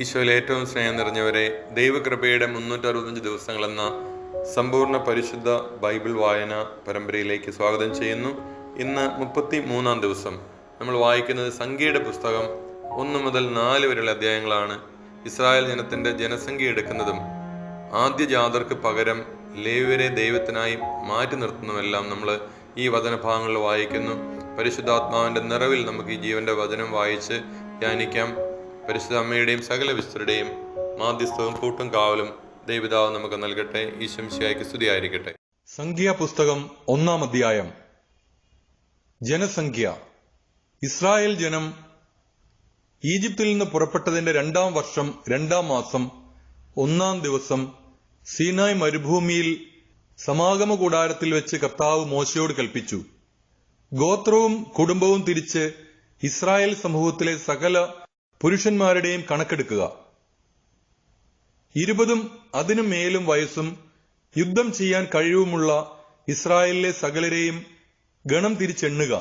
ഈശോയിൽ ഏറ്റവും സ്നേഹം നിറഞ്ഞവരെ, ദൈവകൃപയുടെ 365 ദിവസങ്ങളെന്ന സമ്പൂർണ്ണ പരിശുദ്ധ ബൈബിൾ വായന പരമ്പരയിലേക്ക് സ്വാഗതം ചെയ്യുന്നു. ഇന്ന് 33-ാം ദിവസം. നമ്മൾ വായിക്കുന്നത് സംഖ്യയുടെ പുസ്തകം 1 മുതൽ 4 വരെയുള്ള അധ്യായങ്ങളാണ്. ഇസ്രായേൽ ജനത്തിന്റെ ജനസംഖ്യ എടുക്കുന്നതും ആദ്യജാതർക്ക് പകരം ലേവ്യരെ ദൈവത്തിനായി മാറ്റി നിർത്തുന്നതുമെല്ലാം നമ്മൾ ഈ വചനഭാഗങ്ങളിൽ വായിക്കുന്നു. പരിശുദ്ധാത്മാവിന്റെ നിറവിൽ നമുക്ക് ഈ ജീവന്റെ വചനം വായിച്ച് ധ്യാനിക്കാം. പരിശുദ്ധ അമ്മയുടെയും സകല വിശുദ്ധരുടെയും മാധ്യസ്ഥവും കൂട്ടും കാവലും ദൈവപിതാവ് നമുക്ക് നൽകട്ടെ. ഈശോ മിശിഹായ്ക്ക് സ്തുതിയായിരിക്കട്ടെ. സംഖ്യാപുസ്തകം 1-ാം അധ്യായം. ജനസംഖ്യ. ഇസ്രായേൽ ജനം ഈജിപ്തിൽ നിന്ന് പുറപ്പെട്ടതിന്റെ 2-ാം വർഷം 2-ാം മാസം 1-ാം ദിവസം സീനായ് മരുഭൂമിയിൽ സമാഗമ കൂടാരത്തിൽ വെച്ച് കർത്താവ് മോശയോട് കൽപ്പിച്ചു. ഗോത്രവും കുടുംബവും തിരിച്ച് ഇസ്രായേൽ സമൂഹത്തിലെ സകല പുരുഷന്മാരുടെയും കണക്കെടുക്കുക. 20-ഉം അതിനു മേലും വയസ്സും യുദ്ധം ചെയ്യാൻ കഴിവുമുള്ള ഇസ്രായേലിലെ സകലരെയും ഗണം തിരിച്ചെണ്ണുക.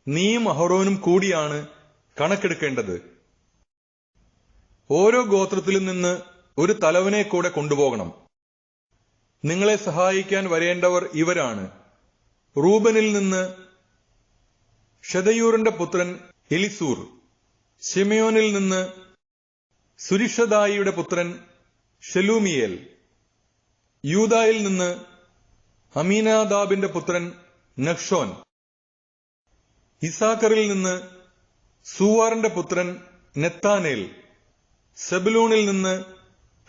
നീയും അഹറോനും കൂടിയാണ് കണക്കെടുക്കേണ്ടത്. ഓരോ ഗോത്രത്തിലും നിന്ന് ഒരു തലവനെ കൂടെ കൊണ്ടുപോകണം. നിങ്ങളെ സഹായിക്കാൻ വരേണ്ടവർ ഇവരാണ്: റൂബനിൽ നിന്ന് ഷെദയൂറിന്റെ പുത്രൻ എലിസൂർ, ശിമയോനിൽ നിന്ന് സുരിഷദായിയുടെ പുത്രൻ ഷെലൂമിയേൽ, യൂദായിൽ നിന്ന് അമീനാദാബിന്റെ പുത്രൻ നഹ്ഷോൻ, ഇസാക്കറിൽ നിന്ന് സൂവാറിന്റെ പുത്രൻ നെത്താനേൽ, സെബുലൂണിൽ നിന്ന്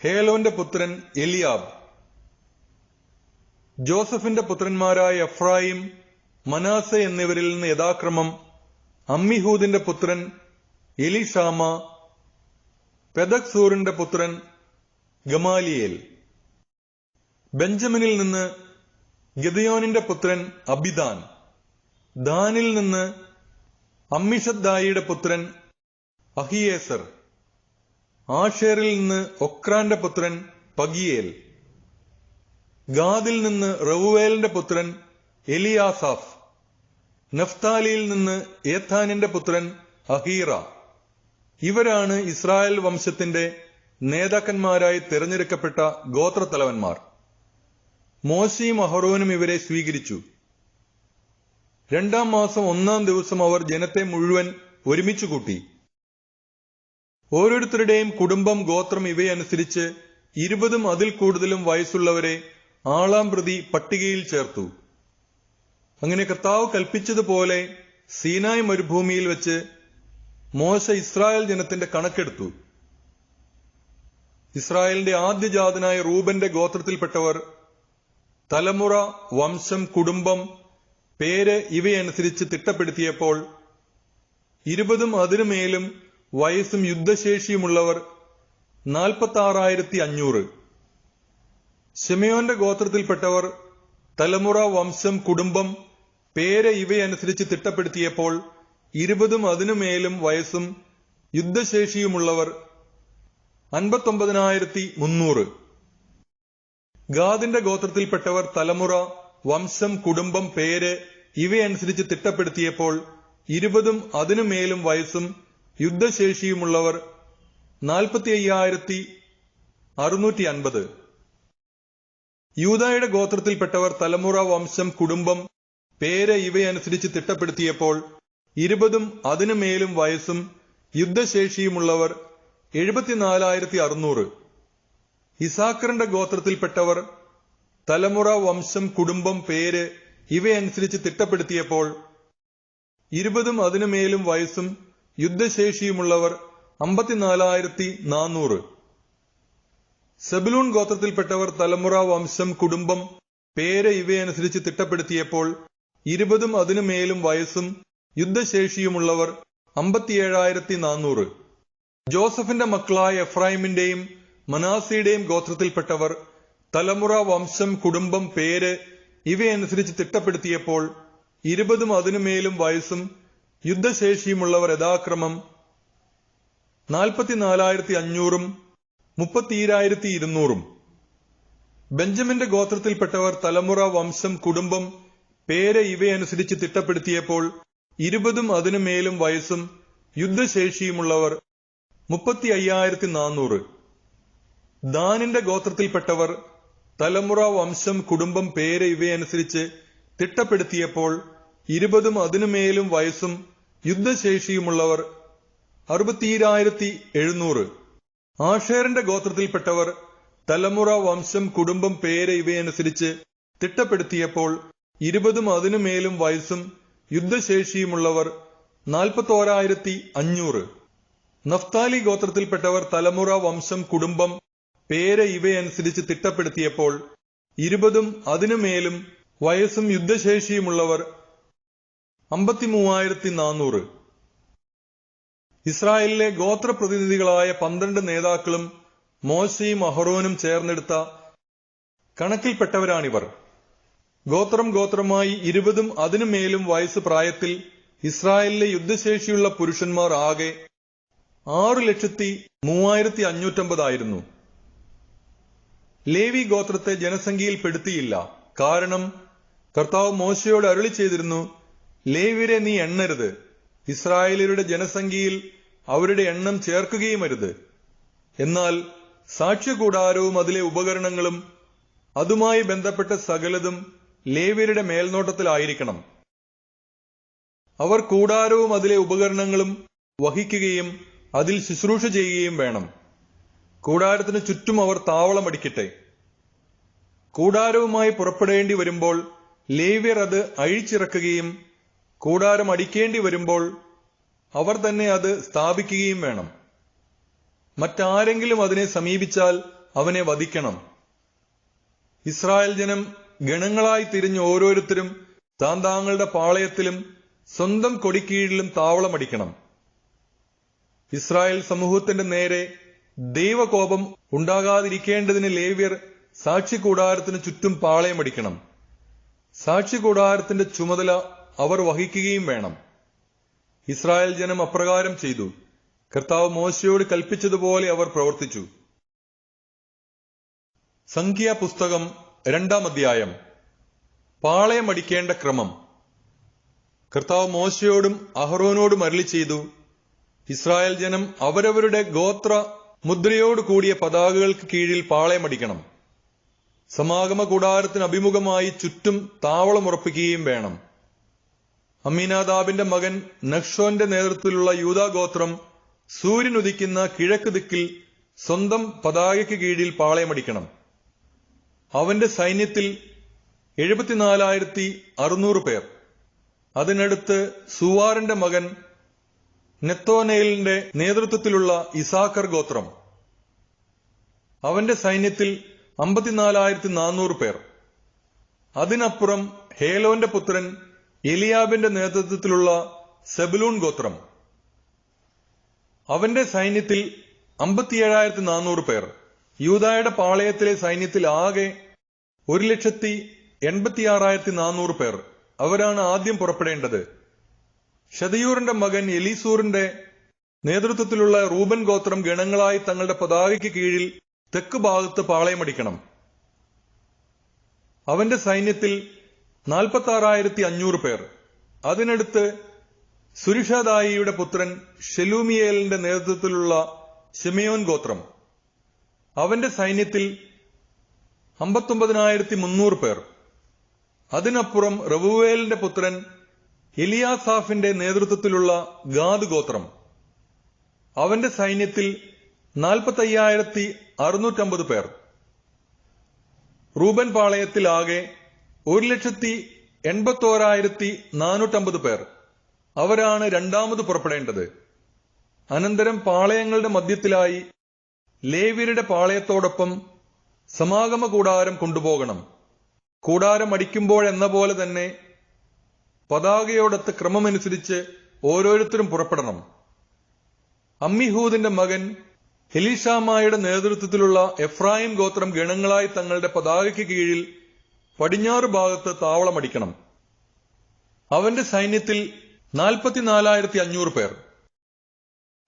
ഹേലോന്റെ പുത്രൻ എലിയാബ്. ജോസഫിന്റെ പുത്രന്മാരായ എഫ്രായിം, മനാസെ എന്നിവരിൽ നിന്ന് യഥാക്രമം അമ്മിഹൂദിന്റെ പുത്രൻ എലിഷാമ, പെദക്സൂറിന്റെ പുത്രൻ ഗമാലിയേൽ. ബെഞ്ചമിനിൽ നിന്ന് ഗിദയോനിന്റെ പുത്രൻ അബിദാൻ, ദാനിൽ നിന്ന് അമ്മിഷദ്ദായിയുടെ പുത്രൻ അഹിയേസർ, ആഷേറിൽ നിന്ന് ഒക്രാന്റെ പുത്രൻ പഗിയേൽ, ഗാദിൽ നിന്ന് റവുവേലിന്റെ പുത്രൻ എലിയാസാഫ്, നഫ്താലിയിൽ നിന്ന് ഏഥാനിന്റെ പുത്രൻ അഹീറ. ഇവരാണ് ഇസ്രായേൽ വംശത്തിന്റെ നേതാക്കന്മാരായി തിരഞ്ഞെടുക്കപ്പെട്ട ഗോത്രത്തലവന്മാർ. മോശയും അഹറോനും ഇവരെ സ്വീകരിച്ചു. 2-ാം മാസം 1-ാം ദിവസം അവർ ജനത്തെ മുഴുവൻ ഒരുമിച്ചു കൂട്ടി. ഓരോരുത്തരുടെയും കുടുംബം, ഗോത്രം ഇവയനുസരിച്ച് 20-ഉം അതിൽ കൂടുതലും വയസ്സുള്ളവരെ ആളാം പ്രതി പട്ടികയിൽ ചേർത്തു. അങ്ങനെ കർത്താവ് കൽപ്പിച്ചതുപോലെ സീനായ് മരുഭൂമിയിൽ വെച്ച് മോശ ഇസ്രായേൽ ജനത്തിന്റെ കണക്കെടുത്തു. ഇസ്രായേലിന്റെ ആദ്യജാതനായ റൂബന്റെ ഗോത്രത്തിൽപ്പെട്ടവർ തലമുറ, വംശം, കുടുംബം, പേര് ഇവയനുസരിച്ച് തിട്ടപ്പെടുത്തിയപ്പോൾ 20-ഉം അതിനുമേലും വയസ്സും യുദ്ധശേഷിയുമുള്ളവർ 46,500. ശിമയോന്റെ ഗോത്രത്തിൽപ്പെട്ടവർ തലമുറ, വംശം, കുടുംബം, പേര് ഇവയനുസരിച്ച് തിട്ടപ്പെടുത്തിയപ്പോൾ 20-ഉം അതിനുമേലും വയസ്സും യുദ്ധശേഷിയുമുള്ളവർ 59,300. ഗാദിന്റെ ഗോത്രത്തിൽപ്പെട്ടവർ തലമുറ, വംശം, കുടുംബം, പേര് ഇവയനുസരിച്ച് തിട്ടപ്പെടുത്തിയപ്പോൾ 20-ഉം അതിനുമേലും വയസ്സും യുദ്ധശേഷിയുമുള്ളവർ 45,650. യൂദായുടെ ഗോത്രത്തിൽപ്പെട്ടവർ തലമുറ, വംശം, കുടുംബം, പേര് ഇവയനുസരിച്ച് തിട്ടപ്പെടുത്തിയപ്പോൾ 20-ഉം അതിനുമേലും വയസ്സും യുദ്ധശേഷിയുമുള്ളവർ 74,600. ഇസാക്കറിന്റെ ഗോത്രത്തിൽപ്പെട്ടവർ തലമുറ, വംശം, കുടുംബം, പേര് ഇവയനുസരിച്ച് തിട്ടപ്പെടുത്തിയപ്പോൾ 20-ഉം അതിനുമേലും വയസ്സും യുദ്ധശേഷിയുമുള്ളവർ 54,400. സെബുലൂൺ ഗോത്രത്തിൽപ്പെട്ടവർ തലമുറ, വംശം, കുടുംബം, പേര് ഇവയനുസരിച്ച് തിട്ടപ്പെടുത്തിയപ്പോൾ 20-ഉം അതിനുമേലും വയസ്സും യുദ്ധശേഷിയുമുള്ളവർ 57,400. ജോസഫിന്റെ മക്കളായ എഫ്രായിമിന്റെയും മനാസയുടെയും ഗോത്രത്തിൽപ്പെട്ടവർ തലമുറ, വംശം, കുടുംബം, പേര് ഇവയനുസരിച്ച് തിട്ടപ്പെടുത്തിയപ്പോൾ 20-ഉം അതിനുമേലും വയസ്സും യുദ്ധശേഷിയുമുള്ളവർ യഥാക്രമം 44,500-ഉം 32,200. ബെഞ്ചമിന്റെ ഗോത്രത്തിൽപ്പെട്ടവർ തലമുറ, വംശം, കുടുംബം, പേര് ഇവയനുസരിച്ച് തിട്ടപ്പെടുത്തിയപ്പോൾ 20-ഉം അതിനുമേലും വയസ്സും യുദ്ധശേഷിയുമുള്ളവർ 35,400. ദാനിന്റെ ഗോത്രത്തിൽപ്പെട്ടവർ തലമുറ, വംശം, കുടുംബം, പേര് ഇവയനുസരിച്ച് തിട്ടപ്പെടുത്തിയപ്പോൾ 20 അതിനുമേലും വയസ്സും യുദ്ധശേഷിയുമുള്ളവർ 62,700. ആഷേറിന്റെ ഗോത്രത്തിൽപ്പെട്ടവർ തലമുറ, വംശം, കുടുംബം, പേര് ഇവയനുസരിച്ച് തിട്ടപ്പെടുത്തിയപ്പോൾ 20 അതിനുമേലും വയസ്സും യുദ്ധശേഷിയുമുള്ളവർ 41,500. നഫ്താലി ഗോത്രത്തിൽപ്പെട്ടവർ തലമുറ, വംശം, കുടുംബം, പേര് ഇവയനുസരിച്ച് തിട്ടപ്പെടുത്തിയപ്പോൾ 20 അതിനുമേലും വയസ്സും യുദ്ധശേഷിയുമുള്ളവർ 53,400. ഇസ്രായേലിലെ ഗോത്രപ്രതിനിധികളായ 12 നേതാക്കളും മോശയും അഹറോനും ചേർന്നെടുത്ത കണക്കിൽപ്പെട്ടവരാണിവർ. ഗോത്രം ഗോത്രമായി 20 അതിനുമേലും വയസ്സ് പ്രായത്തിൽ ഇസ്രായേലിലെ യുദ്ധശേഷിയുള്ള പുരുഷന്മാർ ആകെ 6,35,550 ആയിരുന്നു. ലേവി ഗോത്രത്തെ ജനസംഖ്യയിൽ പെടുത്തിയില്ല. കാരണം കർത്താവ് മോശയോട് അരുളി ചെയ്തിരുന്നു, ലേവ്യരെ നീ എണ്ണരുത്, ഇസ്രായേലരുടെ ജനസംഖ്യയിൽ അവരുടെ എണ്ണം ചേർക്കുകയുമരുത്. എന്നാൽ സാക്ഷ്യകൂടാരവും അതിലെ ഉപകരണങ്ങളും അതുമായി ബന്ധപ്പെട്ട സകലതും ലേവ്യരുടെ മേൽനോട്ടത്തിലായിരിക്കണം. അവർ കൂടാരവും അതിലെ ഉപകരണങ്ങളും വഹിക്കുകയും അതിൽ ശുശ്രൂഷ ചെയ്യുകയും വേണം. കൂടാരത്തിന് ചുറ്റും അവർ താവളമടിക്കട്ടെ. കൂടാരവുമായി പുറപ്പെടേണ്ടി വരുമ്പോൾ ലേവ്യർ അത് അഴിച്ചിറക്കുകയും കൂടാരം അടിക്കേണ്ടി വരുമ്പോൾ അവർ തന്നെ അത് സ്ഥാപിക്കുകയും വേണം. മറ്റാരെങ്കിലും അതിനെ സമീപിച്ചാൽ അവനെ വധിക്കണം. ഇസ്രായേൽ ജനം ഗണങ്ങളായി തിരിഞ്ഞ് ഓരോരുത്തരും താന്താങ്ങളുടെ പാളയത്തിലും സ്വന്തം കൊടിക്കീഴിലും താവളമടിക്കണം. ഇസ്രായേൽ സമൂഹത്തിന്റെ നേരെ ദൈവകോപം ഉണ്ടാകാതിരിക്കേണ്ടതിന് ലേവ്യർ സാക്ഷികൂടാരത്തിന് ചുറ്റും പാളയമടിക്കണം. സാക്ഷികൂടാരത്തിന്റെ ചുമതല അവർ വഹിക്കുകയും വേണം. ഇസ്രായേൽ ജനം അപ്രകാരം ചെയ്തു. കർത്താവ് മോശയോട് കൽപ്പിച്ചതുപോലെ അവർ പ്രവർത്തിച്ചു. സംഖ്യാപുസ്തകം 2-ാം അധ്യായം. പാളയമടിക്കേണ്ട ക്രമം. കർത്താവ് മോശയോടും അഹറോനോടും അരുളി ചെയ്തു, ഇസ്രായേൽ ജനം അവരവരുടെ ഗോത്ര മുദ്രയോട് കൂടിയ പതാകകൾക്ക് കീഴിൽ പാളയമടിക്കണം. സമാഗമ കൂടാരത്തിന് അഭിമുഖമായി ചുറ്റും താവളമുറപ്പിക്കുകയും വേണം. അമ്മീനാദാബിന്റെ മകൻ നഹ്ഷോന്റെ നേതൃത്വത്തിലുള്ള യൂദാഗോത്രം സൂര്യൻ ഉദിക്കുന്ന കിഴക്ക് ദിക്കിൽ സ്വന്തം പതാകയ്ക്ക് കീഴിൽ പാളയമടിക്കണം. അവന്റെ സൈന്യത്തിൽ 74,600 പേർ. അതിനടുത്ത് സൂവാറിന്റെ മകൻ നെത്തോനേലിന്റെ നേതൃത്വത്തിലുള്ള ഇസാഖർ ഗോത്രം. അവന്റെ സൈന്യത്തിൽ 54,400 പേർ. അതിനപ്പുറം ഹേലോന്റെ പുത്രൻ എലിയാബിന്റെ നേതൃത്വത്തിലുള്ള സെബുലൂൺ ഗോത്രം. അവന്റെ സൈന്യത്തിൽ 57,400 പേർ. യൂദായുടെ പാളയത്തിലെ സൈന്യത്തിൽ ആകെ 1,86,400 പേർ. അവരാണ് ആദ്യം പുറപ്പെടേണ്ടത്. ഷദയൂറിന്റെ മകൻ എലീസൂറിന്റെ നേതൃത്വത്തിലുള്ള റൂബൻ ഗോത്രം ഗണങ്ങളായി തങ്ങളുടെ പതാകയ്ക്ക് കീഴിൽ തെക്ക് ഭാഗത്ത് പാളയമടിക്കണം. അവന്റെ സൈന്യത്തിൽ 46,500 പേർ. അതിനടുത്ത് സുരിഷദായിയുടെ പുത്രൻ ഷെലൂമിയേലിന്റെ നേതൃത്വത്തിലുള്ള ശിമെയോൻ ഗോത്രം. അവന്റെ സൈന്യത്തിൽ 59,300 പേർ. അതിനപ്പുറം റവൂവേലിന്റെ പുത്രൻ എലിയാസാഫിന്റെ നേതൃത്വത്തിലുള്ള ഗാദ് ഗോത്രം. അവന്റെ സൈന്യത്തിൽ 45,650 പേർ. റൂബൻ പാളയത്തിൽ ആകെ 1,81,450 പേർ. അവരാണ് രണ്ടാമത് പുറപ്പെടേണ്ടത്. അനന്തരം പാളയങ്ങളുടെ മധ്യത്തിലായി ലേവ്യരുടെ പാളയത്തോടൊപ്പം സമാഗമ കൂടാരം കൊണ്ടുപോകണം. കൂടാരം അടിക്കുമ്പോഴെന്ന പോലെ തന്നെ പതാകയോടൊത്ത് ക്രമമനുസരിച്ച് ഓരോരുത്തരും പുറപ്പെടണം. അമ്മിഹൂദിന്റെ മകൻ എലീഷാമായുടെ നേതൃത്വത്തിലുള്ള എഫ്രായിം ഗോത്രം ഗണങ്ങളായി തങ്ങളുടെ പതാകയ്ക്ക് കീഴിൽ പടിഞ്ഞാറ് ഭാഗത്ത് താവളമടിക്കണം. അവന്റെ സൈന്യത്തിൽ 44,500 പേർ.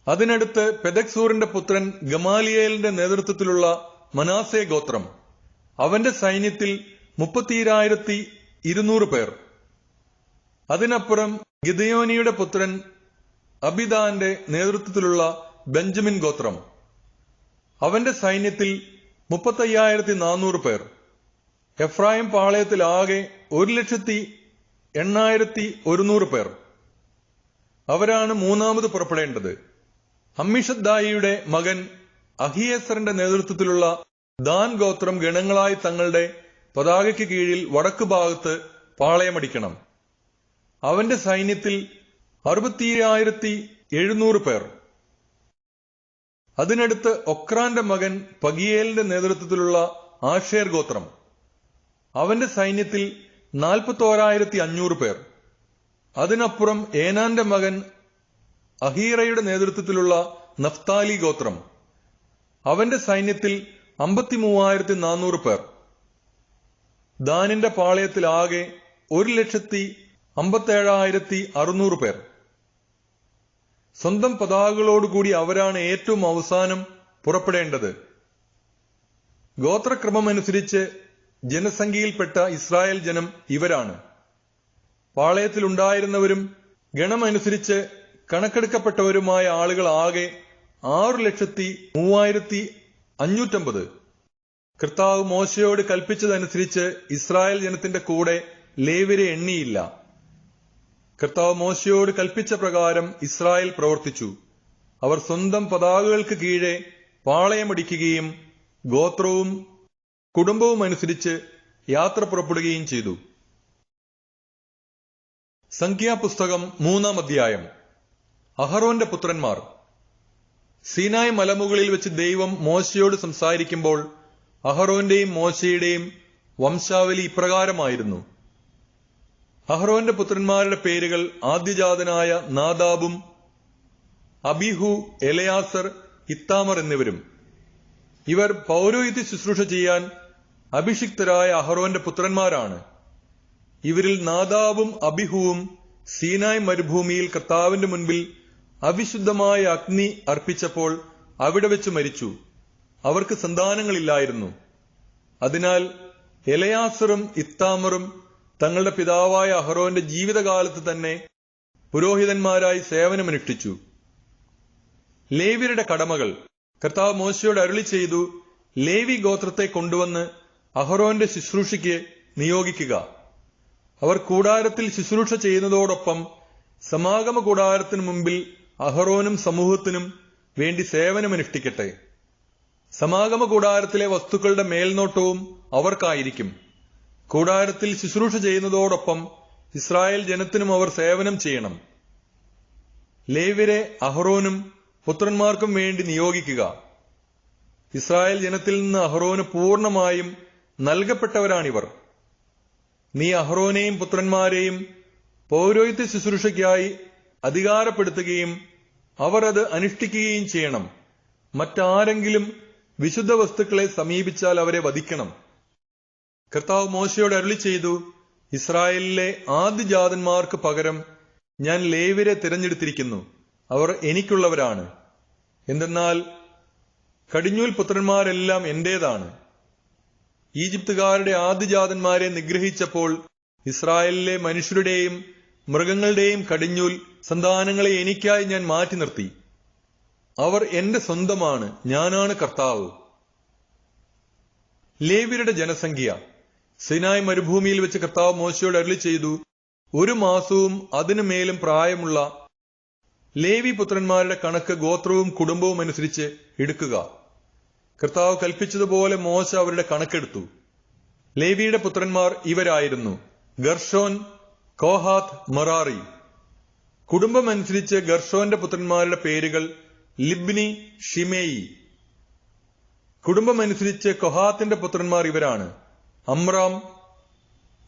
അതിനടുത്ത് പെദക്സൂറിന്റെ പുത്രൻ ഗമാലിയേലിന്റെ നേതൃത്വത്തിലുള്ള മനാസെ ഗോത്രം. അവന്റെ സൈന്യത്തിൽ 30,200 പേർ. അതിനപ്പുറം ഗിദയോനിയുടെ പുത്രൻ അബിദാന്റെ നേതൃത്വത്തിലുള്ള ബെഞ്ചമിൻ ഗോത്രം. അവന്റെ സൈന്യത്തിൽ 35,400 പേർ. എഫ്രായിം പാളയത്തിൽ ആകെ 1,08,100 പേർ. അവരാണ് മൂന്നാമത് പുറപ്പെടേണ്ടത്. അമ്മിഷദ്ദായിയുടെ മകൻ അഹിയേസറിന്റെ നേതൃത്വത്തിലുള്ള ദാൻ ഗോത്രം ഗണങ്ങളായി തങ്ങളുടെ പതാകയ്ക്ക് കീഴിൽ വടക്ക് ഭാഗത്ത് പാളയമടിക്കണം. അവന്റെ സൈന്യത്തിൽ 67,700 പേർ. അതിനടുത്ത് ഒക്രാന്റെ മകൻ പഗിയേലിന്റെ നേതൃത്വത്തിലുള്ള ആഷേർ ഗോത്രം. അവന്റെ സൈന്യത്തിൽ 41,500 പേർ. അതിനപ്പുറം ഏനാന്റെ മകൻ അഹീറയുടെ നേതൃത്വത്തിലുള്ള നഫ്താലി ഗോത്രം. അവന്റെ സൈന്യത്തിൽ 53,400 പേർ. ദാനിന്റെ പാളയത്തിൽ ആകെ 1,57,600 പേർ. സ്വന്തം പതാകകളോടുകൂടി അവരാണ് ഏറ്റവും അവസാനം പുറപ്പെടേണ്ടത്. ഗോത്രക്രമമനുസരിച്ച് ജനസംഖ്യയിൽപ്പെട്ട ഇസ്രായേൽ ജനം ഇവരാണ്. പാളയത്തിലുണ്ടായിരുന്നവരും ഗണമനുസരിച്ച് കണക്കെടുക്കപ്പെട്ടവരുമായ ആളുകൾ ആകെ 6,03,550. കർത്താവ് മോശയോട് കൽപ്പിച്ചതനുസരിച്ച് ഇസ്രായേൽ ജനത്തിന്റെ കൂടെ ലേവ്യരെ എണ്ണിയില്ല. കർത്താവ് മോശയോട് കൽപ്പിച്ച പ്രകാരം ഇസ്രായേൽ പ്രവർത്തിച്ചു. അവർ സ്വന്തം പതാകകൾക്ക് കീഴെ പാളയമടിക്കുകയും ഗോത്രവും കുടുംബവും അനുസരിച്ച് യാത്ര പുറപ്പെടുകയും ചെയ്തു. സംഖ്യാപുസ്തകം 3-ാം അധ്യായം. അഹറോന്റെ പുത്രന്മാർ. സീനായ് മലമുകളിൽ വെച്ച് ദൈവം മോശയോട് സംസാരിക്കുമ്പോൾ അഹറോന്റെയും മോശയുടെയും വംശാവലി ഇപ്രകാരമായിരുന്നു. അഹറോന്റെ പുത്രന്മാരുടെ പേരുകൾ ആദ്യജാതനായ നാദാബും അബിഹു, എലയാസർ, ഇത്താമർ എന്നിവരും. ഇവർ പൗരോഹിത്യ ശുശ്രൂഷ ചെയ്യാൻ അഭിഷിക്തരായ അഹറോന്റെ പുത്രന്മാരാണ്. ഇവരിൽ നാദാബും അബിഹുവും സീനായ് മരുഭൂമിയിൽ കർത്താവിന്റെ മുൻപിൽ അവിശുദ്ധമായ അഗ്നി അർപ്പിച്ചപ്പോൾ അവിടെ വെച്ച് മരിച്ചു. അവർക്ക് സന്താനങ്ങളില്ലായിരുന്നു. അതിനാൽ എലയാസറും ഇത്താമറും തങ്ങളുടെ പിതാവായ അഹറോന്റെ ജീവിതകാലത്ത് തന്നെ പുരോഹിതന്മാരായി സേവനമനുഷ്ഠിച്ചു. ലേവ്യരുടെ കടമകൾ. കർത്താവ് മോശയോട് അരുളി ചെയ്തു, ലേവി ഗോത്രത്തെ കൊണ്ടുവന്ന് അഹറോന്റെ ശുശ്രൂഷയ്ക്ക് നിയോഗിക്കുക. അവർ കൂടാരത്തിൽ ശുശ്രൂഷ ചെയ്യുന്നതോടൊപ്പം സമാഗമ കൂടാരത്തിനു മുമ്പിൽ അഹറോനും സമൂഹത്തിനും വേണ്ടി സേവനമനുഷ്ഠിക്കട്ടെ. സമാഗമ കൂടാരത്തിലെ വസ്തുക്കളുടെ മേൽനോട്ടവും അവർക്കായിരിക്കും. കൂടാരത്തിൽ ശുശ്രൂഷ ചെയ്യുന്നതോടൊപ്പം ഇസ്രായേൽ ജനത്തിനും അവർ സേവനം ചെയ്യണം. ലേവ്യരെ അഹറോനും പുത്രന്മാർക്കും വേണ്ടി നിയോഗിക്കുക. ഇസ്രായേൽ ജനത്തിൽ നിന്ന് അഹറോന് പൂർണ്ണമായും നൽകപ്പെട്ടവരാണിവർ. നീ അഹറോനെയും പുത്രന്മാരെയും പൗരോഹിത്യ ശുശ്രൂഷയ്ക്കായി അധികാരപ്പെടുത്തുകയും അവർ അത് അനുഷ്ഠിക്കുകയും ചെയ്യണം. മറ്റാരെങ്കിലും വിശുദ്ധ വസ്തുക്കളെ സമീപിച്ചാൽ അവരെ വധിക്കണം. കർത്താവ് മോശയോട് അരുളി ചെയ്തു, ഇസ്രായേലിലെ ആദ്യജാതന്മാർക്ക് പകരം ഞാൻ ലേവ്യരെ തിരഞ്ഞെടുത്തിരിക്കുന്നു. അവർ എനിക്കുള്ളവരാണ്. എന്തെന്നാൽ കടിഞ്ഞൂൽ പുത്രന്മാരെല്ലാം എന്റേതാണ്. ഈജിപ്തുകാരുടെ ആദ്യജാതന്മാരെ നിഗ്രഹിച്ചപ്പോൾ ഇസ്രായേലിലെ മനുഷ്യരുടെയും മൃഗങ്ങളുടെയും കടിഞ്ഞൂൽ സന്താനങ്ങളെ എനിക്കായി ഞാൻ മാറ്റി നിർത്തി. അവർ എന്റെ സ്വന്തമാണ്. ഞാനാണ് കർത്താവ്. ലേവ്യരുടെ ജനസംഖ്യ. സിനായ് മരുഭൂമിയിൽ വെച്ച് കർത്താവ് മോശയോട് അരുളി ചെയ്തു, 1 മാസവും അതിനു മേലും പ്രായമുള്ള ലേവി പുത്രന്മാരുടെ കണക്ക് ഗോത്രവും കുടുംബവും അനുസരിച്ച് എടുക്കുക. കർത്താവ് കൽപ്പിച്ചതുപോലെ മോശ അവരുടെ കണക്കെടുത്തു. ലേവിയുടെ പുത്രന്മാർ ഇവരായിരുന്നു: ഗർഷോൻ, കോഹാത്ത്, മറാറി. കുടുംബമനുസരിച്ച് ഗർഷോന്റെ പുത്രന്മാരുടെ പേരുകൾ ലിബ്നി, ഷിമേയി. കുടുംബമനുസരിച്ച് കൊഹാത്തിന്റെ പുത്രന്മാർ ഇവരാണ്: അമ്രാം,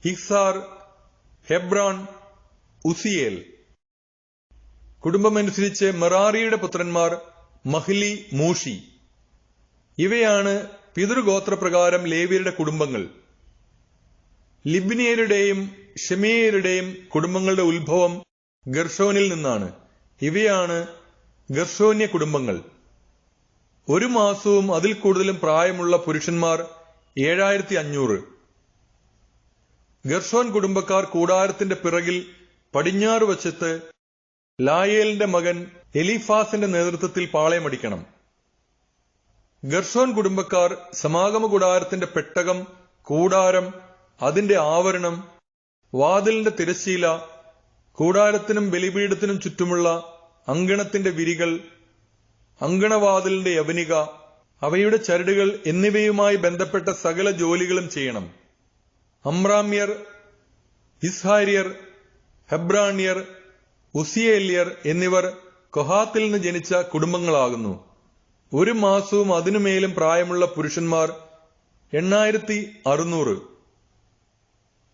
ഇക്സാർ, ഹെബ്രോൻ, ഉസിയേൽ. കുടുംബമനുസരിച്ച് മെറാറിയുടെ പുത്രന്മാർ മഹ്ലി, മൂഷി. ഇവയാണ് പിതൃഗോത്രപ്രകാരം ലേവ്യരുടെ കുടുംബങ്ങൾ. ലിബ്നിയരുടെയും ഷെമേയരുടെയും കുടുംബങ്ങളുടെ ഉത്ഭവം ഗർഷോനിൽ നിന്നാണ്. ഇവയാണ് ഗർഷോന്യ കുടുംബങ്ങൾ. 1 മാസവും അതിൽ കൂടുതലും പ്രായമുള്ള പുരുഷന്മാർ 7,500. ഗർഷോൻ കുടുംബക്കാർ കൂടാരത്തിന്റെ പിറകിൽ പടിഞ്ഞാറ് വശത്ത് ലായേലിന്റെ മകൻ എലീഫാസിന്റെ നേതൃത്വത്തിൽ പാളയമടിക്കണം. ഗർഷോൻ കുടുംബക്കാർ സമാഗമ കൂടാരത്തിന്റെ പെട്ടകം, കൂടാരം, അതിന്റെ ആവരണം, വാതിലിന്റെ തിരശ്ശീല, കൂടാരത്തിനും ബലിപീഠത്തിനും ചുറ്റുമുള്ള അങ്കണത്തിന്റെ വിരികൾ, അങ്കണവാതിലിന്റെ യവനിക, അവയുടെ ചരടുകൾ എന്നിവയുമായി ബന്ധപ്പെട്ട സകല ജോലികളും ചെയ്യണം. അമ്രാമ്യർ, ഇസ്ഹാര്യർ, ഹെബ്രാണ്യർ, ഉസിയേല്യർ എന്നിവർ കൊഹാത്തിൽ നിന്ന് ജനിച്ച കുടുംബങ്ങളാകുന്നു. 1 മാസവും അതിനുമേലും പ്രായമുള്ള പുരുഷന്മാർ 8600.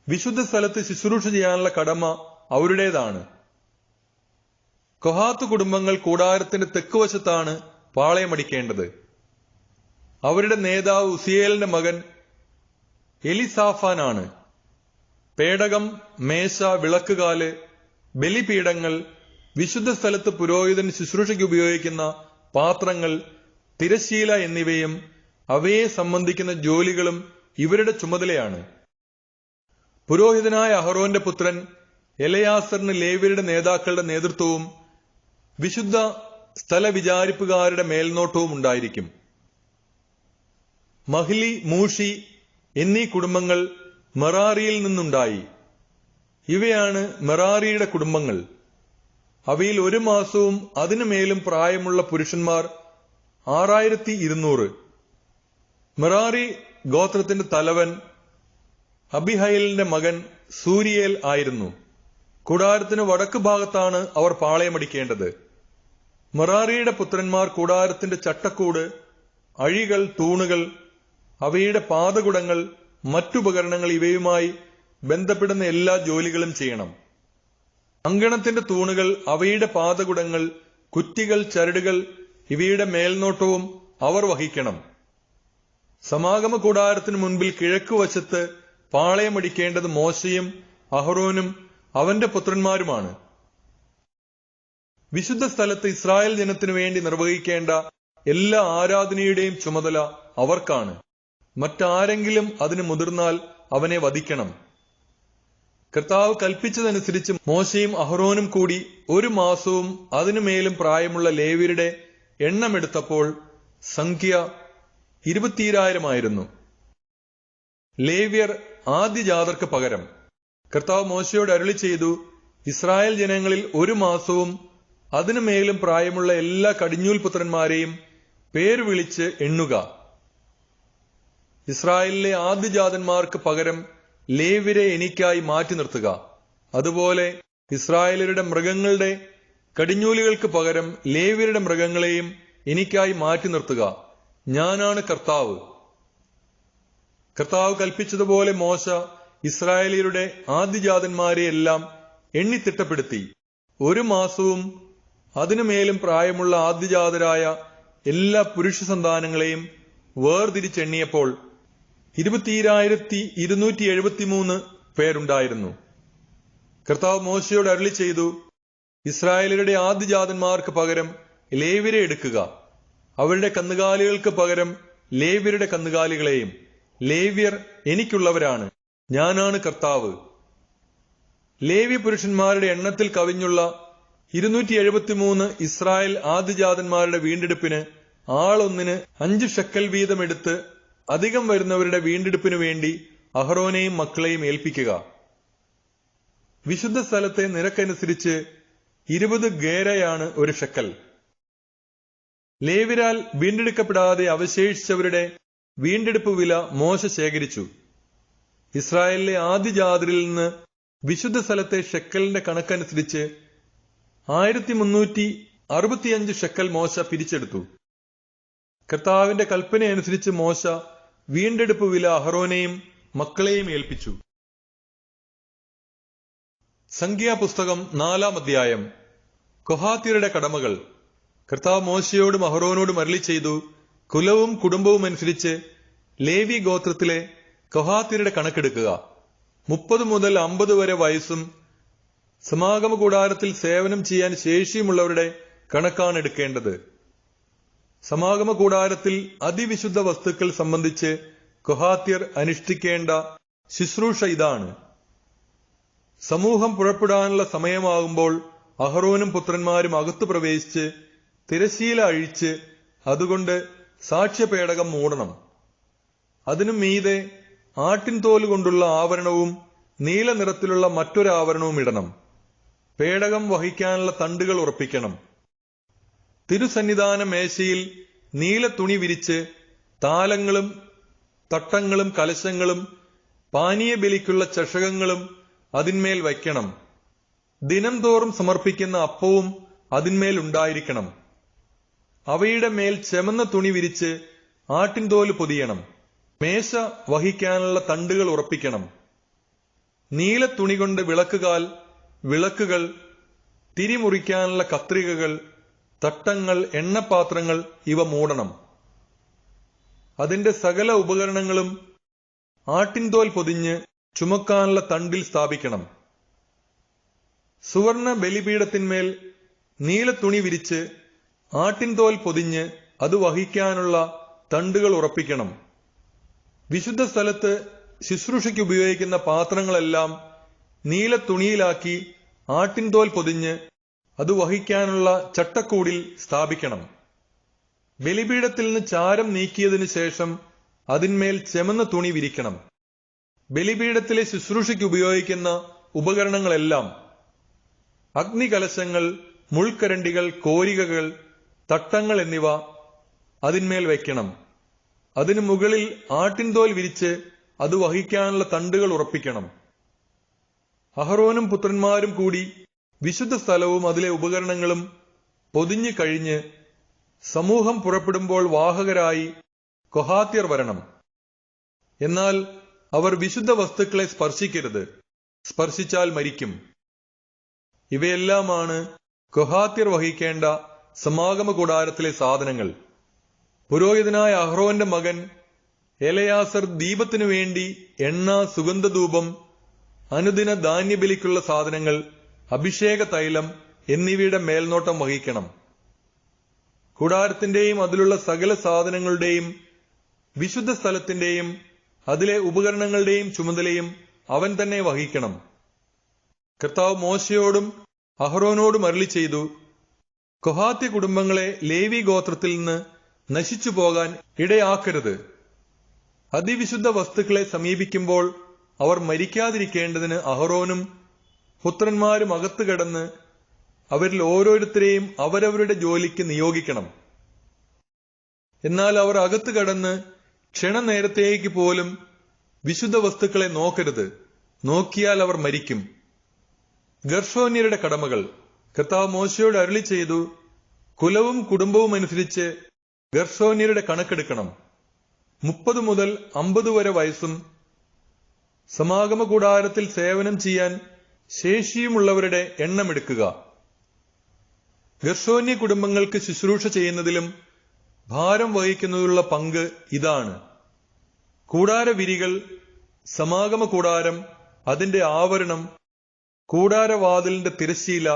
വിശുദ്ധ സ്ഥലത്ത് ശുശ്രൂഷ ചെയ്യാനുള്ള കടമ അവരുടേതാണ്. കൊഹാത്ത് കുടുംബങ്ങൾ കൂടാരത്തിന്റെ തെക്കുവശത്താണ് പാളയമടിക്കേണ്ടത്. അവരുടെ നേതാവ് ഉസിയേലിന്റെ മകൻ എലിസാഫാനാണ്. പേടകം, മേശ, വിളക്കുകാല്, ബലിപീഠങ്ങൾ, വിശുദ്ധ സ്ഥലത്ത് പുരോഹിതൻ ശുശ്രൂഷയ്ക്ക് ഉപയോഗിക്കുന്ന പാത്രങ്ങൾ, തിരശ്ശീല എന്നിവയും അവയെ സംബന്ധിക്കുന്ന ജോലികളും ഇവരുടെ ചുമതലയാണ്. പുരോഹിതനായ അഹറോന്റെ പുത്രൻ എലയാസറിന് ലേവ്യരുടെ നേതാക്കളുടെ നേതൃത്വവും വിശുദ്ധ സ്ഥല വിചാരിപ്പുകാരുടെ മേൽനോട്ടവും ഉണ്ടായിരിക്കും. മഹ്ലി, മൂഷി എന്നീ കുടുംബങ്ങൾ മെറാറിയിൽ നിന്നുണ്ടായി. ഇവയാണ് മെറാറിയുടെ കുടുംബങ്ങൾ. അവയിൽ 1 മാസവും അതിനുമേലും പ്രായമുള്ള പുരുഷന്മാർ 6200. മെറാറി ഗോത്രത്തിന്റെ തലവൻ അബിഹൈലിന്റെ മകൻ സൂരിയേൽ ആയിരുന്നു. കൂടാരത്തിന് വടക്ക് ഭാഗത്താണ് അവർ പാളയമടിക്കേണ്ടത്. മെറാറിയുടെ പുത്രന്മാർ കൂടാരത്തിന്റെ ചട്ടക്കൂട്, അഴികൾ, തൂണുകൾ, അവയുടെ പാദകുടങ്ങൾ, മറ്റുപകരണങ്ങൾ ഇവയുമായി ബന്ധപ്പെടുന്ന എല്ലാ ജോലികളും ചെയ്യണം. അങ്കണത്തിന്റെ തൂണുകൾ, അവയുടെ പാദകുടങ്ങൾ, കുറ്റികൾ, ചരടുകൾ ഇവയുടെ മേൽനോട്ടവും അവർ വഹിക്കണം. സമാഗമ കൂടാരത്തിനു മുൻപിൽ കിഴക്കുവശത്ത് പാളയമടിക്കേണ്ടത് മോശയും അഹറോനും അവന്റെ പുത്രന്മാരുമാണ്. വിശുദ്ധ സ്ഥലത്ത് ഇസ്രായേൽ ജനത്തിനു വേണ്ടി നിർവഹിക്കേണ്ട എല്ലാ ആരാധനയുടെയും ചുമതല അവർക്കാണ്. മറ്റാരെങ്കിലും അതിന് മുതിർന്നാൽ അവനെ വധിക്കണം. കർത്താവ് കൽപ്പിച്ചതനുസരിച്ച് മോശയും അഹറോനും കൂടി 1 മാസവും അതിനുമേലും പ്രായമുള്ള ലേവ്യരുടെ എണ്ണമെടുത്തപ്പോൾ സംഖ്യ 20000 ആയിരുന്നു. ലേവ്യർ ആദ്യജാതർക്ക് പകരം. കർത്താവ് മോശയോട് അരുളി ചെയ്തു, ഇസ്രായേൽ ജനങ്ങളിൽ 1 മാസവും അതിനുമേലും പ്രായമുള്ള എല്ലാ കടിഞ്ഞൂൽ പുത്രന്മാരെയും പേര് വിളിച്ച് എണ്ണുക. ഇസ്രായേലിലെ ആദ്യജാതന്മാർക്ക് പകരം ലേവ്യരെ എനിക്കായി മാറ്റി നിർത്തുക. അതുപോലെ ഇസ്രായേലരുടെ മൃഗങ്ങളുടെ കടിഞ്ഞൂലുകൾക്ക് പകരം ലേവ്യരുടെ മൃഗങ്ങളെയും എനിക്കായി മാറ്റി നിർത്തുക. ഞാനാണ് കർത്താവ്. കർത്താവ് കൽപ്പിച്ചതുപോലെ മോശ ഇസ്രായേലിയരുടെ ആദ്യജാതന്മാരെയെല്ലാം എണ്ണിത്തിട്ടപ്പെടുത്തി. 1 മാസവും അതിനുമേലും പ്രായമുള്ള ആദ്യജാതരായ എല്ലാ പുരുഷ സന്താനങ്ങളെയും വേർതിരിച്ചെണ്ണിയപ്പോൾ 20273 പേരുണ്ടായിരുന്നു. കർത്താവ് മോശയോട് അരുളി ചെയ്തു, ഇസ്രായേലരുടെ ആദ്യജാതന്മാർക്ക് പകരം ലേവ്യരെ എടുക്കുക. അവരുടെ കന്നുകാലികൾക്ക് പകരം ലേവ്യരുടെ കന്നുകാലികളെയും. ലേവ്യർ എനിക്കുള്ളവരാണ്. ഞാനാണ് കർത്താവ്. ലേവ്യ പുരുഷന്മാരുടെ എണ്ണത്തിൽ കവിഞ്ഞുള്ള 273 ഇസ്രായേൽ ആദ്യജാതന്മാരുടെ വീണ്ടെടുപ്പിന് ആളൊന്നിന് 5 ഷെക്കൽ വീതം എടുത്ത് അധികം വരുന്നവരുടെ വീണ്ടെടുപ്പിനു വേണ്ടി അഹറോനെയും മക്കളെയും ഏൽപ്പിക്കുക. വിശുദ്ധ സ്ഥലത്തെ നിരക്കനുസരിച്ച് 20 ഗേരയാണ് 1 ഷെക്കൽ. ലേവ്യരാൽ വീണ്ടെടുക്കപ്പെടാതെ അവശേഷിച്ചവരുടെ വീണ്ടെടുപ്പ് വില മോശ ശേഖരിച്ചു. ഇസ്രായേലിലെ ആദ്യജാതരിൽ നിന്ന് വിശുദ്ധ സ്ഥലത്തെ ഷെക്കലിന്റെ കണക്കനുസരിച്ച് 1365 ഷെക്കൽ മോശ പിരിച്ചെടുത്തു. കർത്താവിന്റെ കൽപ്പനയനുസരിച്ച് മോശ വീണ്ടെടുപ്പ് വില അഹറോനെയും മക്കളെയും ഏൽപ്പിച്ചു. സംഖ്യാപുസ്തകം 4-ാം അധ്യായം. കൊഹാത്യരുടെ കടമകൾ. കർത്താവ് മോശയോടും അഹറോനോടും അരുളി ചെയ്തു, കുലവും കുടുംബവും അനുസരിച്ച് ലേവി ഗോത്രത്തിലെ കൊഹാത്യരുടെ കണക്കെടുക്കുക. 30 മുതൽ 50 വരെ വയസ്സും സമാഗമ കൂടാരത്തിൽ സേവനം ചെയ്യാൻ ശേഷിയുമുള്ളവരുടെ കണക്കാണ് എടുക്കേണ്ടത്. സമാഗമ കൂടാരത്തിൽ അതിവിശുദ്ധ വസ്തുക്കൾ സംബന്ധിച്ച് കൊഹാത്യർ അനുഷ്ഠിക്കേണ്ട ശുശ്രൂഷ ഇതാണ്. സമൂഹം പുറപ്പെടാനുള്ള സമയമാകുമ്പോൾ അഹറോനും പുത്രന്മാരും അകത്തു പ്രവേശിച്ച് തിരശ്ശീല അഴിച്ച് അതുകൊണ്ട് സാക്ഷ്യപേടകം മൂടണം. അതിനു മീതെ ആട്ടിൻതോല് കൊണ്ടുള്ള ആവരണവും നീല നിറത്തിലുള്ള മറ്റൊരാവരണവും ഇടണം. പേടകം വഹിക്കാനുള്ള തണ്ടുകൾ ഉറപ്പിക്കണം. തിരുസന്നിധാന മേശയിൽ നീല തുണി വിരിച്ച് താലങ്ങളും തട്ടങ്ങളും കലശങ്ങളും പാനീയബലിക്കുള്ള ചഷകങ്ങളും അതിന്മേൽ വയ്ക്കണം. ദിനം തോറും സമർപ്പിക്കുന്ന അപ്പവും അതിന്മേൽ ഉണ്ടായിരിക്കണം. അവയുടെ മേൽ ചെമന്ന തുണി വിരിച്ച് ആട്ടിൻതോല് പൊതിയണം. മേശ വഹിക്കാനുള്ള തണ്ടുകൾ ഉറപ്പിക്കണം. നീല തുണി കൊണ്ട് വിളക്കുകാൽ, വിളക്കുകൾ, തിരിമുറിക്കാനുള്ള കത്രികകൾ, തട്ടങ്ങൾ, എണ്ണപാത്രങ്ങൾ ഇവ മൂടണം. അതിന്റെ സകല ഉപകരണങ്ങളും ആട്ടിൻതോൽ പൊതിഞ്ഞ് ചുമക്കാനുള്ള തണ്ടിൽ സ്ഥാപിക്കണം. സുവർണ ബലിപീഠത്തിന്മേൽ നീല തുണി വിരിച്ച് ആട്ടിൻതോൽ പൊതിഞ്ഞ് അത് വഹിക്കാനുള്ള തണ്ടുകൾ ഉറപ്പിക്കണം. വിശുദ്ധ സ്ഥലത്ത് ശുശ്രൂഷയ്ക്ക് ഉപയോഗിക്കുന്ന പാത്രങ്ങളെല്ലാം നീല തുണിയിലാക്കി ആട്ടിൻതോൽ പൊതിഞ്ഞ് അത് വഹിക്കാനുള്ള ചട്ടക്കൂടിൽ സ്ഥാപിക്കണം. ബലിപീഠത്തിൽ നിന്ന് ചാരം നീക്കിയതിനു ശേഷം അതിന്മേൽ ചെമന്ന തുണി വിരിക്കണം. ബലിപീഠത്തിലെ ശുശ്രൂഷയ്ക്ക് ഉപയോഗിക്കുന്ന ഉപകരണങ്ങളെല്ലാം അഗ്നികലശങ്ങൾ, മുൾക്കരണ്ടികൾ, കോരികകൾ, തട്ടങ്ങൾ എന്നിവ അതിന്മേൽ വയ്ക്കണം. അതിനു മുകളിൽ ആട്ടിൻതോൽ വിരിച്ച് അത് വഹിക്കാനുള്ള തണ്ടുകൾ ഉറപ്പിക്കണം. അഹറോനും പുത്രന്മാരും കൂടി വിശുദ്ധ സ്ഥലവും അതിലെ ഉപകരണങ്ങളും പൊതിഞ്ഞു കഴിഞ്ഞ് സമൂഹം പുറപ്പെടുമ്പോൾ വാഹകരായി കൊഹാത്യർ വരണം. എന്നാൽ അവർ വിശുദ്ധ വസ്തുക്കളെ സ്പർശിക്കരുത്, സ്പർശിച്ചാൽ മരിക്കും. ഇവയെല്ലാമാണ് കൊഹാത്യർ വഹിക്കേണ്ട സമാഗമ കൂടാരത്തിലെ സാധനങ്ങൾ. പുരോഹിതനായ അഹ്റോന്റെ മകൻ എലയാസർ ദീപത്തിനു വേണ്ടി എണ്ണ, സുഗന്ധധൂപം, അനുദിന ധാന്യബലിക്കുള്ള സാധനങ്ങൾ, അഭിഷേക തൈലം എന്നിവയുടെ മേൽനോട്ടം വഹിക്കണം. കൂടാരത്തിന്റെയും അതിലുള്ള സകല സാധനങ്ങളുടെയും വിശുദ്ധ സ്ഥലത്തിന്റെയും അതിലെ ഉപകരണങ്ങളുടെയും ചുമതലയും അവൻ തന്നെ വഹിക്കണം. കർത്താവ് മോശയോടും അഹ്റോനോടും അരുളി ചെയ്തു, കൊഹാത്യ കുടുംബങ്ങളെ ലേവി ഗോത്രത്തിൽ നിന്ന് നശിച്ചു പോകാൻ ഇടയാക്കരുത്. അതിവിശുദ്ധ വസ്തുക്കളെ സമീപിക്കുമ്പോൾ അവർ മരിക്കാതിരിക്കേണ്ടതിന് അഹ്റോനും പുത്രന്മാരും അകത്തു കടന്ന് അവരിൽ ഓരോരുത്തരെയും അവരവരുടെ ജോലിക്ക് നിയോഗിക്കണം. എന്നാൽ അവർ അകത്തു കടന്ന് ക്ഷണനേരത്തേക്ക് പോലും വിശുദ്ധ വസ്തുക്കളെ നോക്കരുത്. നോക്കിയാൽ അവർ മരിക്കും. ഗർഷോന്യരുടെ കടമകൾ. കർത്താവ് മോശയോട് അരുളി ചെയ്തു, കുലവും കുടുംബവും അനുസരിച്ച് ഗർഷോന്യരുടെ കണക്കെടുക്കണം. 30 മുതൽ 50 വരെ വയസ്സും സമാഗമ കൂടാരത്തിൽ സേവനം ചെയ്യാൻ ശേഷിയുമുള്ളവരുടെ എണ്ണമെടുക്കുക. ഗർഷോന്യ കുടുംബങ്ങൾക്ക് ശുശ്രൂഷ ചെയ്യുന്നതിലും ഭാരം വഹിക്കുന്നതിലുള്ള പങ്ക് ഇതാണ്: കൂടാരവിരികൾ, സമാഗമ കൂടാരം, അതിന്റെ ആവരണം, കൂടാരവാതിലിന്റെ തിരശ്ശീല,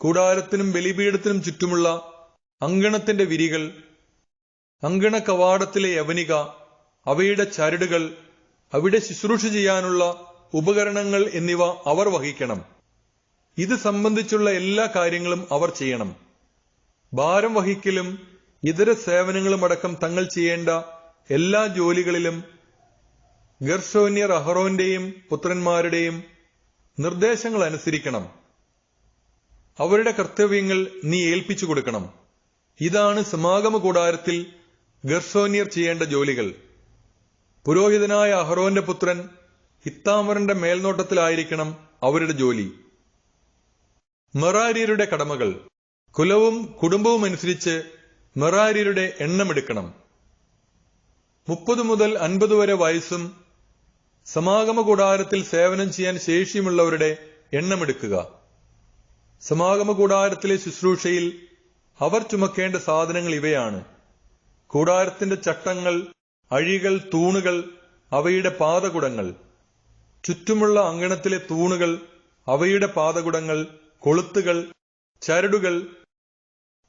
കൂടാരത്തിനും ബലിപീഠത്തിനും ചുറ്റുമുള്ള അങ്കണത്തിന്റെ വിരികൾ, അങ്കണ കവാടത്തിലെ യവനിക, അവയുടെ ചരടുകൾ, അവിടെ ശുശ്രൂഷ ചെയ്യാനുള്ള ഉപകരണങ്ങൾ എന്നിവ അവർ വഹിക്കണം. ഇത് സംബന്ധിച്ചുള്ള എല്ലാ കാര്യങ്ങളും അവർ ചെയ്യണം. ഭാരം വഹിക്കലും ഇതര സേവനങ്ങളുമടക്കം തങ്ങൾ ചെയ്യേണ്ട എല്ലാ ജോലികളിലും ഗർഷോന്യർ അഹ്റോന്റെയും പുത്രന്മാരുടെയും നിർദ്ദേശങ്ങൾ അനുസരിക്കണം. അവരുടെ കർത്തവ്യങ്ങൾ നീ ഏൽപ്പിച്ചു കൊടുക്കണം. ഇതാണ് സമാഗമ കൂടാരത്തിൽ ഗർഷോന്യർ ചെയ്യേണ്ട ജോലികൾ. പുരോഹിതനായ അഹ്റോന്റെ പുത്രൻ ഇത്താമറിന്റെ മേൽനോട്ടത്തിലായിരിക്കണം അവരുടെ ജോലി. മെറാര്യരുടെ കടമകൾ. കുലവും കുടുംബവും അനുസരിച്ച് മെറാര്യരുടെ എണ്ണമെടുക്കണം. 30 മുതൽ 50 വരെ വയസ്സും സമാഗമ കൂടാരത്തിൽ സേവനം ചെയ്യാൻ ശേഷിയുമുള്ളവരുടെ എണ്ണമെടുക്കുക. സമാഗമ കൂടാരത്തിലെ ശുശ്രൂഷയിൽ അവർ ചുമക്കേണ്ട സാധനങ്ങൾ ഇവയാണ്: കൂടാരത്തിന്റെ ചട്ടങ്ങൾ, അഴികൾ, തൂണുകൾ, അവയുടെ പാദകുടങ്ങൾ, ചുറ്റുമുള്ള അങ്കണത്തിലെ തൂണുകൾ, അവയുടെ പാദകുടങ്ങൾ, കൊളുത്തുകൾ, ചരടുകൾ,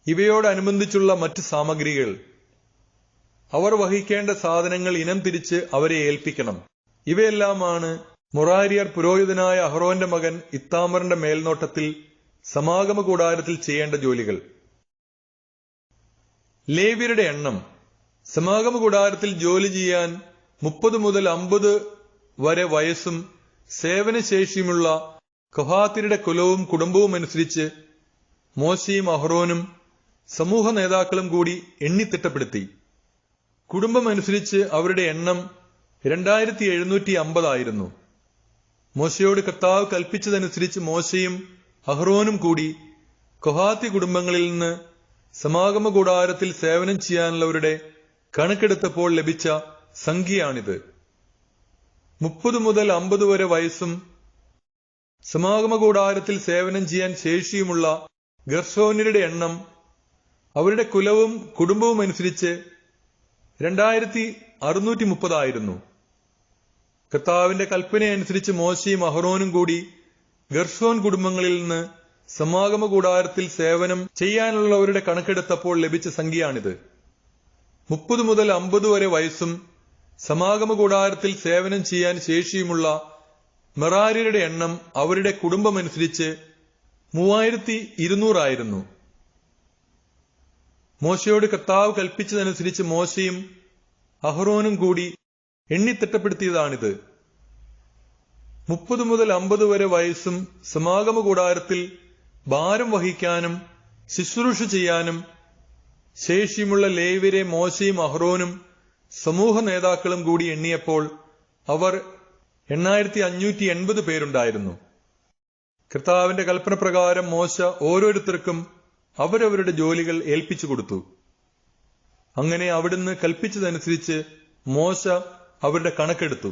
ഇവയോടനുബന്ധിച്ചുള്ള മറ്റ് സാമഗ്രികൾ. അവർ വഹിക്കേണ്ട സാധനങ്ങൾ ഇനം തിരിച്ച് അവരെ ഏൽപ്പിക്കണം. ഇവയെല്ലാമാണ് മൊറാര്യർ പുരോഹിതനായ അഹ്റോന്റെ മകൻ ഇത്താമറിന്റെ മേൽനോട്ടത്തിൽ സമാഗമ കൂടാരത്തിൽ ചെയ്യേണ്ട ജോലികൾ. ലേവ്യരുടെ എണ്ണം. സമാഗമ കൂടാരത്തിൽ ജോലി ചെയ്യാൻ 30 മുതൽ 50 വരെ വയസ്സും സേവനശേഷിയുമുള്ള കഹാത്യരുടെ കുലവും കുടുംബവും അനുസരിച്ച് മോശയും അഹ്റോനും സമൂഹ നേതാക്കളും കൂടി എണ്ണിത്തിട്ടപ്പെടുത്തി. കുടുംബമനുസരിച്ച് അവരുടെ എണ്ണം 2750 ആയിരുന്നു. മോശയോട് കർത്താവ് കൽപ്പിച്ചതനുസരിച്ച് മോശയും അഹ്റോനും കൂടി കൊഹാത്തി കുടുംബങ്ങളിൽ നിന്ന് സമാഗമ കൂടാരത്തിൽ സേവനം ചെയ്യാനുള്ളവരുടെ കണക്കെടുത്തപ്പോൾ ലഭിച്ച സംഖ്യയാണിത്. 30 മുതൽ 50 വരെ വയസ്സും സമാഗമ കൂടാരത്തിൽ സേവനം ചെയ്യാൻ ശേഷിയുമുള്ള ഗർശോന്യരുടെ എണ്ണം അവരുടെ കുലവും കുടുംബവും അനുസരിച്ച് 2630 ആയിരുന്നു. കർത്താവിന്റെ കൽപ്പനയനുസരിച്ച് മോശയും അഹ്റോനും കൂടി ഗർശോൻ കുടുംബങ്ങളിൽ നിന്ന് സമാഗമ കൂടാരത്തിൽ സേവനം ചെയ്യാനുള്ളവരുടെ കണക്കെടുത്തപ്പോൾ ലഭിച്ച സംഖ്യയാണിത്. 30 മുതൽ 50 വരെ വയസ്സും സമാഗമ കൂടാരത്തിൽ സേവനം ചെയ്യാൻ ശേഷിയുമുള്ള മെറാര്യരുടെ എണ്ണം അവരുടെ കുടുംബമനുസരിച്ച് 3200 ആയിരുന്നു. മോശയോട് കർത്താവ് കൽപ്പിച്ചതനുസരിച്ച് മോശയും അഹ്റോനും കൂടി എണ്ണിത്തിട്ടപ്പെടുത്തിയതാണിത്. 30 മുതൽ 50 വരെ വയസ്സും സമാഗമ കൂടാരത്തിൽ ഭാരം വഹിക്കാനും ശുശ്രൂഷ ചെയ്യാനും ശേഷിയുമുള്ള ലേവ്യരെ മോശയും അഹ്റോനും സമൂഹ നേതാക്കളും കൂടി എണ്ണിയപ്പോൾ അവർ 8580 പേരുണ്ടായിരുന്നു. കർത്താവിന്റെ കൽപ്പന പ്രകാരം മോശ ഓരോരുത്തർക്കും അവരവരുടെ ജോലികൾ ഏൽപ്പിച്ചു കൊടുത്തു. അങ്ങനെ അവിടുന്ന് കൽപ്പിച്ചതനുസരിച്ച് മോശ അവരുടെ കണക്കെടുത്തു.